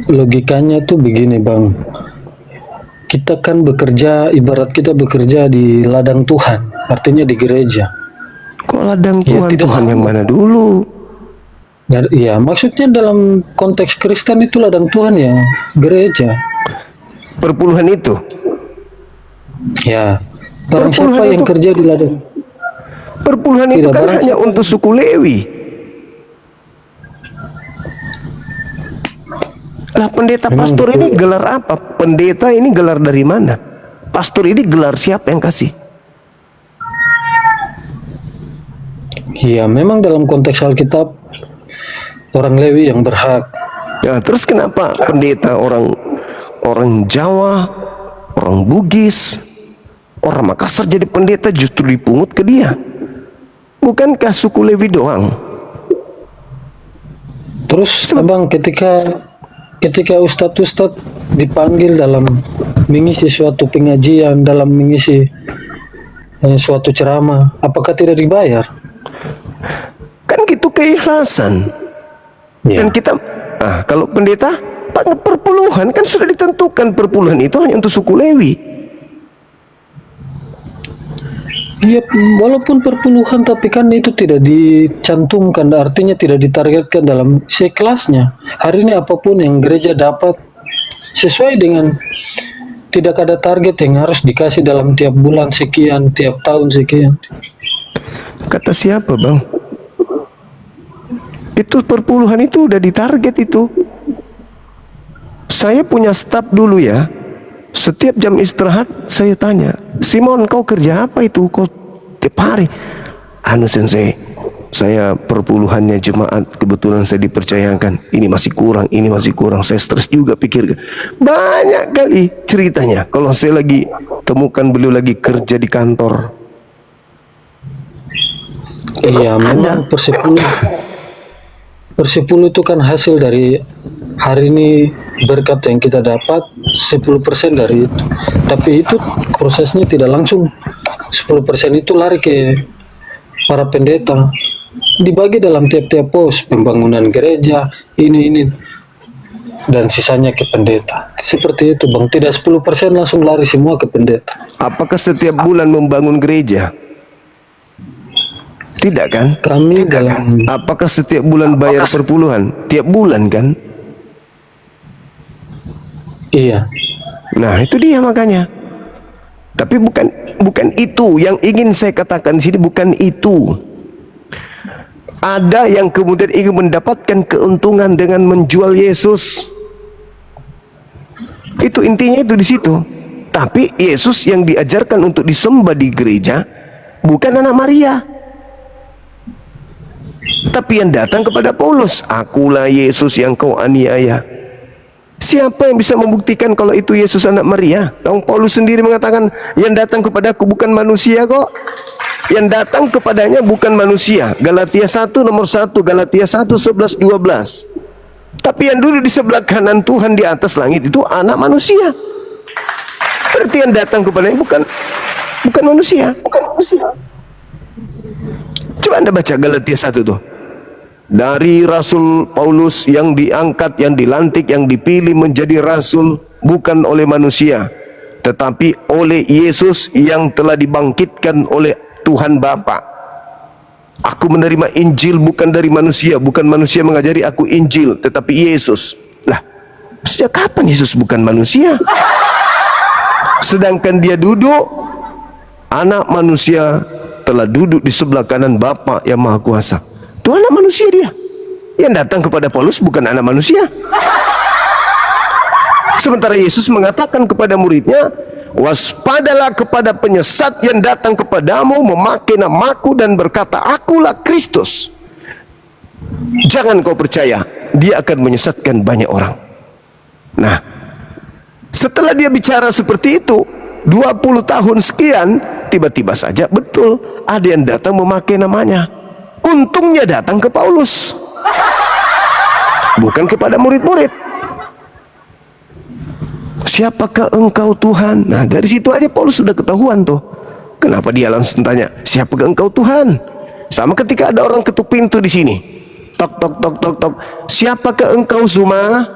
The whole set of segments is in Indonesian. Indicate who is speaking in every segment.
Speaker 1: logikanya tuh begini Bang, kita kan bekerja, ibarat kita bekerja di ladang Tuhan, artinya di gereja.
Speaker 2: Kok ladang
Speaker 1: Ya
Speaker 2: Tuhan?
Speaker 1: tidak
Speaker 2: Tuhan yang
Speaker 1: sama.
Speaker 2: mana dulu?
Speaker 1: Ya maksudnya dalam konteks Kristen itu ladang Tuhan ya gereja.
Speaker 2: Perpuluhan itu.
Speaker 1: Ya, barang siapa
Speaker 2: Perpuluhan
Speaker 1: yang
Speaker 2: itu,
Speaker 1: kerja di ladang,
Speaker 2: perpuluhan itu
Speaker 1: tidak
Speaker 2: kan
Speaker 1: barang
Speaker 2: hanya
Speaker 1: siapa
Speaker 2: untuk
Speaker 1: yang,
Speaker 2: suku Lewi. Lah pendeta
Speaker 1: memang
Speaker 2: pastor
Speaker 1: betul.
Speaker 2: ini gelar apa? Pendeta ini gelar dari mana? Pastor ini gelar siapa yang kasih?
Speaker 1: Ya memang dalam konteks Alkitab orang Lewi yang berhak.
Speaker 2: Ya, terus kenapa pendeta orang orang Jawa, orang Bugis, orang Makassar jadi pendeta justru dipungut ke dia? Bukankah suku Lewi doang?
Speaker 1: Terus abang ketika ketika ustadz-ustadz dipanggil dalam mengisi suatu pengajian, dalam mengisi suatu ceramah, apakah tidak dibayar?
Speaker 2: Kan gitu keikhlasan.
Speaker 1: Ya.
Speaker 2: Dan kita, kalau pendeta, perpuluhan kan sudah ditentukan, perpuluhan itu hanya untuk suku Lewi.
Speaker 1: Iya, walaupun perpuluhan tapi kan itu tidak dicantumkan, artinya tidak ditargetkan dalam sekelasnya. Hari ini apapun yang gereja dapat sesuai dengan, tidak ada target yang harus dikasih dalam tiap bulan sekian, tiap tahun sekian.
Speaker 2: Kata siapa bang? Itu perpuluhan itu udah ditarget itu. Saya punya staf dulu ya. Setiap jam istirahat saya tanya, Simon kau kerja apa itu? Kau tiap hari? Anu sensei, saya perpuluhannya jemaat kebetulan saya dipercayakan. Ini masih kurang, ini masih kurang. Saya stres juga pikir. Banyak kali ceritanya. Kalau saya lagi temukan beliau lagi kerja di kantor.
Speaker 1: Iya, memang persepuluh itu kan hasil dari hari ini berkat yang kita dapat 10% dari itu. Tapi itu prosesnya tidak langsung 10% itu lari ke para pendeta. Dibagi dalam tiap-tiap pos, pembangunan gereja, ini dan sisanya ke pendeta. Seperti itu, Bang. Tidak 10% langsung lari semua ke pendeta.
Speaker 2: Apakah setiap bulan membangun gereja? Tidak kan?
Speaker 1: Kami dalam
Speaker 2: Apakah setiap bulan bayar perpuluhan? Tiap bulan kan?
Speaker 1: iya.
Speaker 2: Nah, itu dia makanya. Tapi bukan itu yang ingin saya katakan di sini, bukan itu. Ada yang kemudian ingin mendapatkan keuntungan dengan menjual Yesus. Itu intinya itu di situ. Tapi Yesus yang diajarkan untuk disembah di gereja bukan anak Maria. Tapi yang datang kepada Paulus, akulah Yesus yang kau aniaya. Siapa yang bisa membuktikan kalau itu Yesus anak Maria? Paulus sendiri mengatakan, yang datang kepadaku bukan manusia kok. Yang datang kepadanya bukan manusia. Galatia 1 nomor 1, Galatia 1 11 12. Tapi yang duduk di sebelah kanan Tuhan di atas langit itu anak manusia. Berarti yang datang kepadanya bukan manusia. Coba Anda baca Galatia 1 tuh. Dari Rasul Paulus yang diangkat, yang dilantik, yang dipilih menjadi rasul bukan oleh manusia, tetapi oleh Yesus yang telah dibangkitkan oleh Tuhan Bapa. Aku menerima Injil bukan dari manusia, bukan manusia mengajari aku Injil, tetapi Yesus. Lah, sejak kapan Yesus bukan manusia? Sedangkan dia duduk, anak manusia telah duduk di sebelah kanan Bapa yang Maha Kuasa. Itu anak manusia dia. Yang datang kepada Paulus bukan anak manusia. Sementara Yesus mengatakan kepada muridnya, waspadalah kepada penyesat yang datang kepadamu memakai namaku dan berkata, akulah Kristus. Jangan kau percaya, dia akan menyesatkan banyak orang. Nah, setelah dia bicara seperti itu 20 tahun sekian, tiba-tiba saja betul ada yang datang memakai namanya. Untungnya datang ke Paulus, bukan kepada murid-murid. Siapakah engkau Tuhan? Nah, dari situ aja Paulus sudah ketahuan tuh. Kenapa dia langsung tanya, siapakah engkau Tuhan? Sama ketika ada orang ketuk pintu di sini. Tok tok tok tok tok. Siapakah engkau Zuma?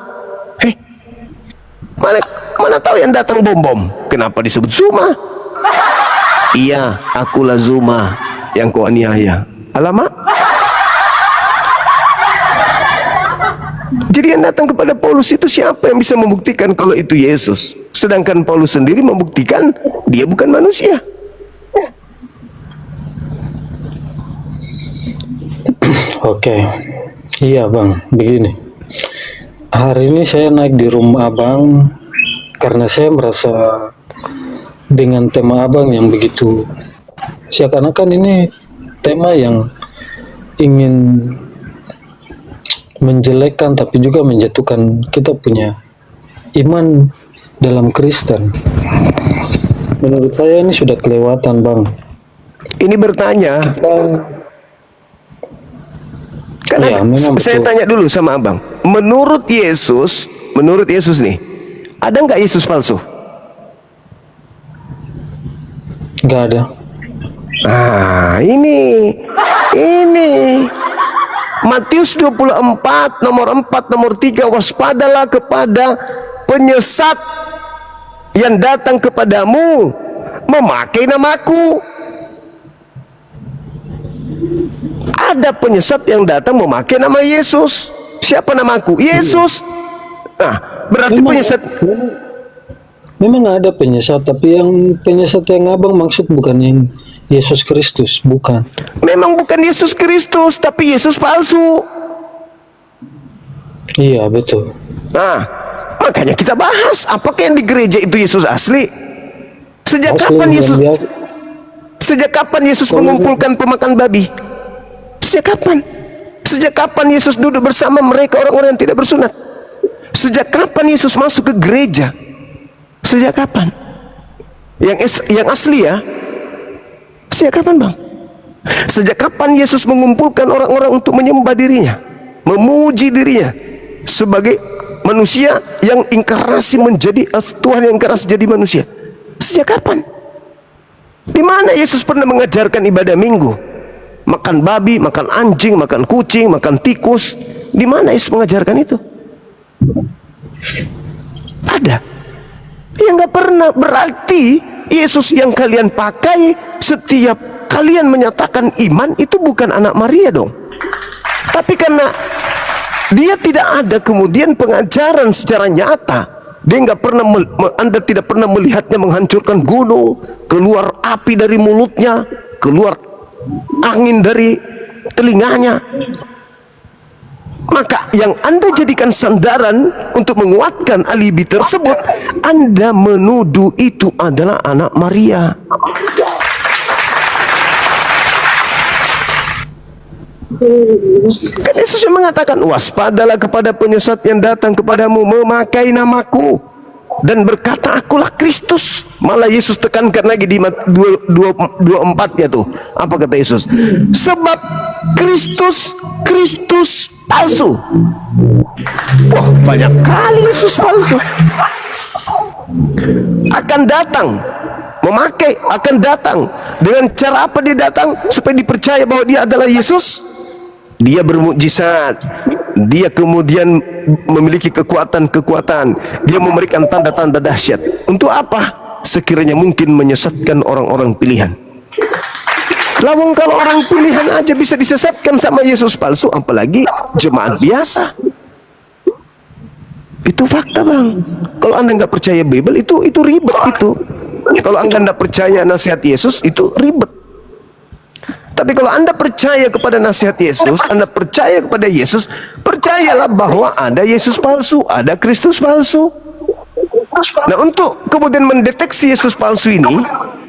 Speaker 2: Mana mana tahu yang datang bom-bom. Kenapa disebut Zuma? Iya, akulah Zuma yang kau aniaya. Alamak. Jadi yang datang kepada Paulus itu siapa yang bisa membuktikan kalau itu Yesus? Sedangkan Paulus sendiri membuktikan dia bukan manusia.
Speaker 1: Oke, iya bang, begini. Hari ini saya naik di rumah abang karena saya merasa dengan tema abang yang begitu seakan-akan ini tema yang ingin menjelekkan tapi juga menjatuhkan kita punya iman dalam Kristen. Menurut saya ini sudah kelewatan bang.
Speaker 2: Ini bertanya, karena
Speaker 1: Iya, memang
Speaker 2: saya
Speaker 1: betul.
Speaker 2: tanya dulu sama abang. Menurut Yesus nih, ada nggak Yesus palsu?
Speaker 1: Nggak ada.
Speaker 2: Ah, ini Matius 24 nomor 4 nomor 3, waspadalah kepada penyesat yang datang kepadamu memakai namaku. Ada penyesat yang datang memakai nama Yesus. Siapa namaku? Yesus. Nah, berarti penyesat.
Speaker 1: Memang ada penyesat, tapi yang penyesat yang abang maksud bukan yang Yesus Kristus, bukan.
Speaker 2: Memang bukan Yesus Kristus, tapi Yesus palsu.
Speaker 1: Iya betul.
Speaker 2: Nah, makanya kita bahas apakah yang di gereja itu Yesus asli? Sejak
Speaker 1: Asli
Speaker 2: kapan
Speaker 1: yang
Speaker 2: Yesus?
Speaker 1: dia-
Speaker 2: Sejak kapan Yesus
Speaker 1: Kalau-
Speaker 2: mengumpulkan pemakan babi? Sejak kapan? Sejak kapan Yesus duduk bersama mereka orang-orang yang tidak bersunat? Sejak kapan Yesus masuk ke gereja? Sejak kapan? Yang asli ya? Sejak kapan bang? Sejak kapan Yesus mengumpulkan orang-orang untuk menyembah dirinya, memuji dirinya sebagai manusia yang inkarnasi menjadi Tuhan yang inkarnasi jadi manusia? Sejak kapan? Di mana Yesus pernah mengajarkan ibadah minggu? Makan babi, makan anjing, makan kucing, makan tikus. Di mana Yesus mengajarkan itu? Ada. Ya nggak pernah. Berarti Yesus yang kalian pakai setiap kalian menyatakan iman itu bukan anak Maria dong. Tapi karena dia tidak ada kemudian pengajaran secara nyata, dia nggak pernah, Anda tidak pernah melihatnya menghancurkan gunung, keluar api dari mulutnya, keluar angin dari telinganya. Maka yang Anda jadikan sandaran untuk menguatkan alibi tersebut, Anda menuduh itu adalah anak Maria. Kan Yesus yang mengatakan, waspadalah kepada penyesat yang datang kepadamu memakai namaku dan berkata akulah Kristus. Malah Yesus tekankan lagi di 24-nya tuh. Apa kata Yesus? Sebab Kristus palsu. Wah, banyak kali Yesus palsu. Akan datang, memakai, akan datang. Dengan cara apa dia datang? Supaya dipercaya bahwa dia adalah Yesus. Dia bermukjizat. Dia kemudian memiliki kekuatan-kekuatan. Dia memberikan tanda-tanda dahsyat. Untuk apa? Sekiranya mungkin menyesatkan orang-orang pilihan. Lawang kalau orang pilihan aja bisa disesatkan sama Yesus palsu, apalagi jemaat biasa. Itu fakta bang. Kalau Anda nggak percaya Bible itu ribet itu. Kalau Anda nggak percaya nasihat Yesus itu ribet. Tapi kalau Anda percaya kepada nasihat Yesus, Anda percaya kepada Yesus, percayalah bahwa ada Yesus palsu, ada Kristus palsu. Nah, untuk kemudian mendeteksi Yesus palsu ini,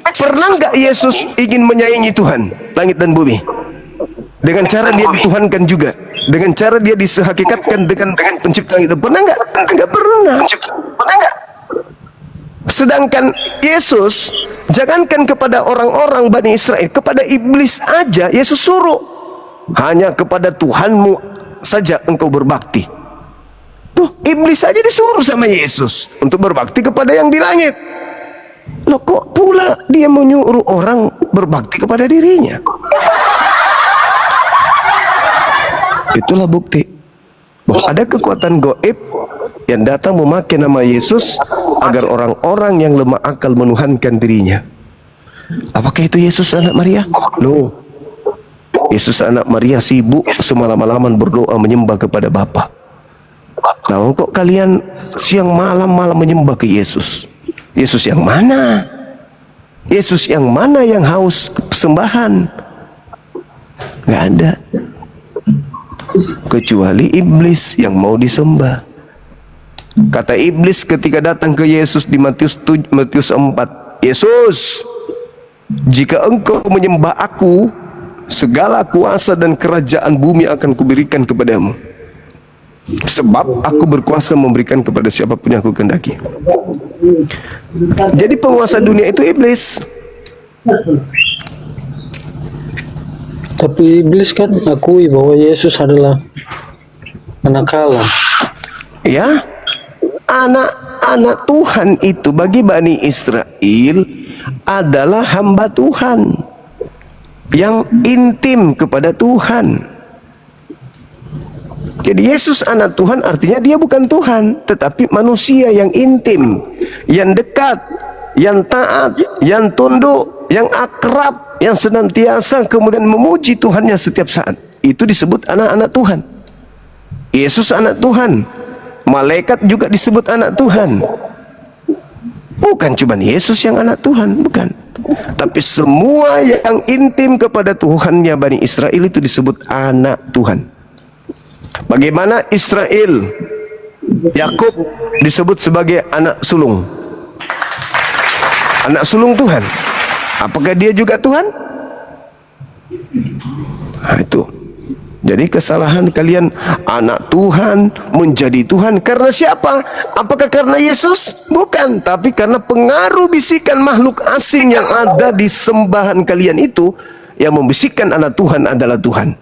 Speaker 2: pernah nggak Yesus ingin menyaingi Tuhan, langit dan bumi? Dengan cara dia dituhankan juga, dengan cara dia disehakikatkan dengan pencipta itu, pernah nggak? Nggak pernah. Sedangkan Yesus, jangankan kepada orang-orang Bani Israel, kepada iblis aja Yesus suruh, hanya kepada Tuhanmu saja engkau berbakti. Tuh, iblis saja disuruh sama Yesus untuk berbakti kepada yang di langit. Loh, kok pula dia menyuruh orang berbakti kepada dirinya? Itulah bukti bahwa ada kekuatan gaib yang datang memakai nama Yesus agar orang-orang yang lemah akal menuhankan dirinya. Apakah itu Yesus anak Maria? No. Yesus anak Maria sibuk semalam-malaman berdoa menyembah kepada Bapa. Nah, kok kalian siang malam menyembah ke Yesus? Yesus yang mana? Yesus yang mana yang haus persembahan? Nggak ada. Kecuali iblis yang mau disembah. Kata iblis ketika datang ke Yesus di Matius 4, Yesus, jika engkau menyembah aku, segala kuasa dan kerajaan bumi akan kuberikan kepadamu. Sebab aku berkuasa memberikan kepada siapapun yang aku kehendaki. Jadi penguasa dunia itu iblis.
Speaker 1: Tapi iblis kan akui bahwa Yesus adalah anak Allah.
Speaker 2: Ya, anak-anak Tuhan itu bagi Bani Israel adalah hamba Tuhan yang intim kepada Tuhan. Jadi Yesus anak Tuhan artinya dia bukan Tuhan, tetapi manusia yang intim, yang dekat, yang taat, yang tunduk, yang akrab, yang senantiasa kemudian memuji Tuhannya setiap saat. Itu disebut anak-anak Tuhan. Yesus anak Tuhan. Malaikat juga disebut anak Tuhan. Bukan cuma Yesus yang anak Tuhan, bukan. Tapi semua yang intim kepada Tuhannya Bani Israel itu disebut anak Tuhan. Bagaimana Israel, Yakub disebut sebagai anak sulung. Anak sulung Tuhan. Apakah dia juga Tuhan? Nah, itu. Jadi kesalahan kalian, anak Tuhan menjadi Tuhan karena siapa? Apakah karena Yesus? Bukan, tapi karena pengaruh bisikan makhluk asing yang ada di sembahan kalian itu yang membisikkan anak Tuhan adalah Tuhan.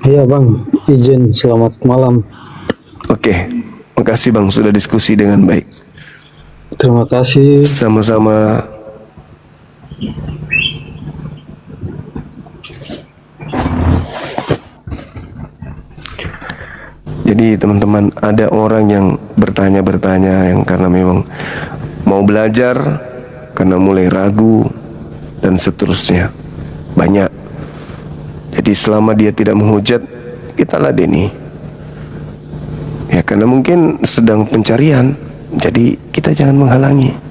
Speaker 1: Iya Bang, izin selamat malam.
Speaker 2: Oke, makasih Bang sudah diskusi dengan baik.
Speaker 1: Terima kasih.
Speaker 2: Sama-sama. Jadi teman-teman, ada orang yang bertanya yang karena memang mau belajar, karena mulai ragu dan seterusnya. Banyak. Jadi selama dia tidak menghujat, kita ladeni. Ya karena mungkin sedang pencarian, jadi kita jangan menghalangi.